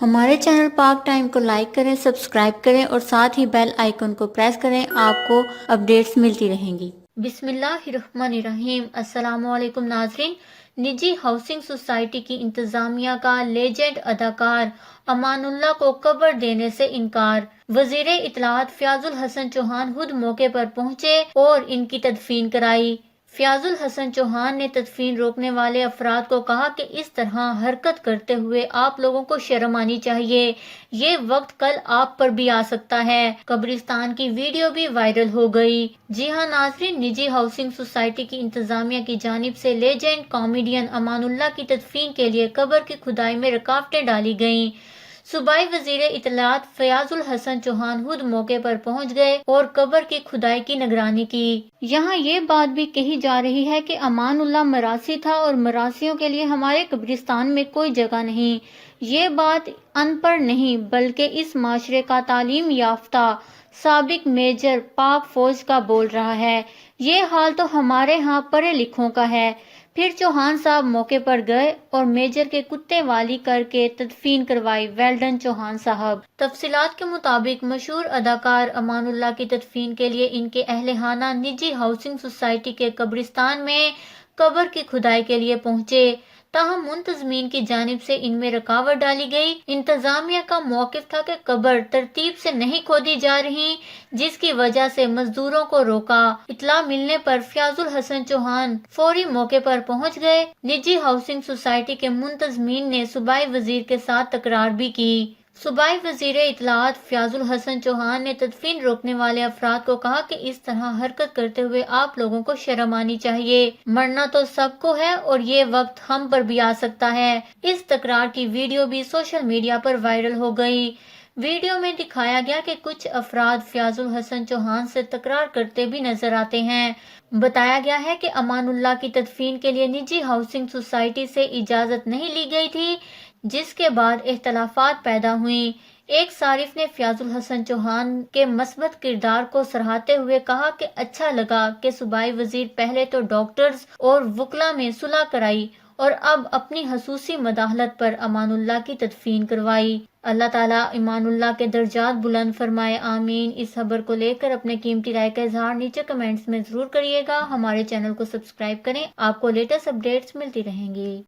ہمارے چینل پاک ٹائم کو لائک کریں، سبسکرائب کریں اور ساتھ ہی بیل آئیکن کو پریس کریں، آپ کو اپڈیٹس ملتی رہیں گی۔ بسم اللہ الرحمن الرحیم۔ السلام علیکم ناظرین۔ نجی ہاؤسنگ سوسائٹی کی انتظامیہ کا لیجنڈ اداکار امان اللہ کو قبر دینے سے انکار۔ وزیر اطلاعات فیاض الحسن چوہان خود موقع پر پہنچے اور ان کی تدفین کرائی۔ فیاض الحسن چوہان نے تدفین روکنے والے افراد کو کہا کہ اس طرح حرکت کرتے ہوئے آپ لوگوں کو شرم آنی چاہیے، یہ وقت کل آپ پر بھی آ سکتا ہے۔ قبرستان کی ویڈیو بھی وائرل ہو گئی۔ جی ہاں ناظرین، نجی ہاؤسنگ سوسائٹی کی انتظامیہ کی جانب سے لیجنڈ کامیڈین امان اللہ کی تدفین کے لیے قبر کی کھدائی میں رکاوٹیں ڈالی گئیں۔ صوبائی وزیر اطلاعات فیاض الحسن چوہان خود موقع پر پہنچ گئے اور قبر کی کھدائی کی نگرانی کی۔ یہاں یہ بات بھی کہی جا رہی ہے کہ امان اللہ مراسی تھا اور مراسیوں کے لیے ہمارے قبرستان میں کوئی جگہ نہیں۔ یہ بات ان پڑھ نہیں بلکہ اس معاشرے کا تعلیم یافتہ سابق میجر پاک فوج کا بول رہا ہے۔ یہ حال تو ہمارے ہاں پڑھے لکھوں کا ہے۔ پھر چوہان صاحب موقع پر گئے اور میجر کے کتے والی کر کے تدفین کروائی۔ ویل ڈن چوہان صاحب۔ تفصیلات کے مطابق مشہور اداکار امان اللہ کی تدفین کے لیے ان کے اہل خانہ نجی ہاؤسنگ سوسائٹی کے قبرستان میں قبر کی کھدائی کے لیے پہنچے، تاہم منتظمین کی جانب سے ان میں رکاوٹ ڈالی گئی۔ انتظامیہ کا موقف تھا کہ قبر ترتیب سے نہیں کھودی جا رہی، جس کی وجہ سے مزدوروں کو روکا۔ اطلاع ملنے پر فیاض الحسن چوہان فوری موقع پر پہنچ گئے۔ نجی ہاؤسنگ سوسائٹی کے منتظمین نے صوبائی وزیر کے ساتھ تکرار بھی کی۔ صوبائی وزیر اطلاعات فیاض الحسن چوہان نے تدفین روکنے والے افراد کو کہا کہ اس طرح حرکت کرتے ہوئے آپ لوگوں کو شرم آنی چاہیے، مرنا تو سب کو ہے اور یہ وقت ہم پر بھی آ سکتا ہے۔ اس تکرار کی ویڈیو بھی سوشل میڈیا پر وائرل ہو گئی۔ ویڈیو میں دکھایا گیا کہ کچھ افراد فیاض الحسن چوہان سے تکرار کرتے بھی نظر آتے ہیں۔ بتایا گیا ہے کہ امان اللہ کی تدفین کے لیے نجی ہاؤسنگ سوسائٹی سے اجازت نہیں لی گئی تھی، جس کے بعد اختلافات پیدا ہوئیں۔ ایک صارف نے فیاض الحسن چوہان کے مثبت کردار کو سراہتے ہوئے کہا کہ اچھا لگا کہ صوبائی وزیر پہلے تو ڈاکٹرز اور وکلاء میں صلح کرائی اور اب اپنی خصوصی مداخلت پر امان اللہ کی تدفین کروائی۔ اللہ تعالیٰ امان اللہ کے درجات بلند فرمائے، آمین۔ اس خبر کو لے کر اپنے قیمتی رائے کا اظہار نیچے کمنٹس میں ضرور کریے گا۔ ہمارے چینل کو سبسکرائب کریں، آپ کو لیٹسٹ اپڈیٹس ملتی رہیں گی۔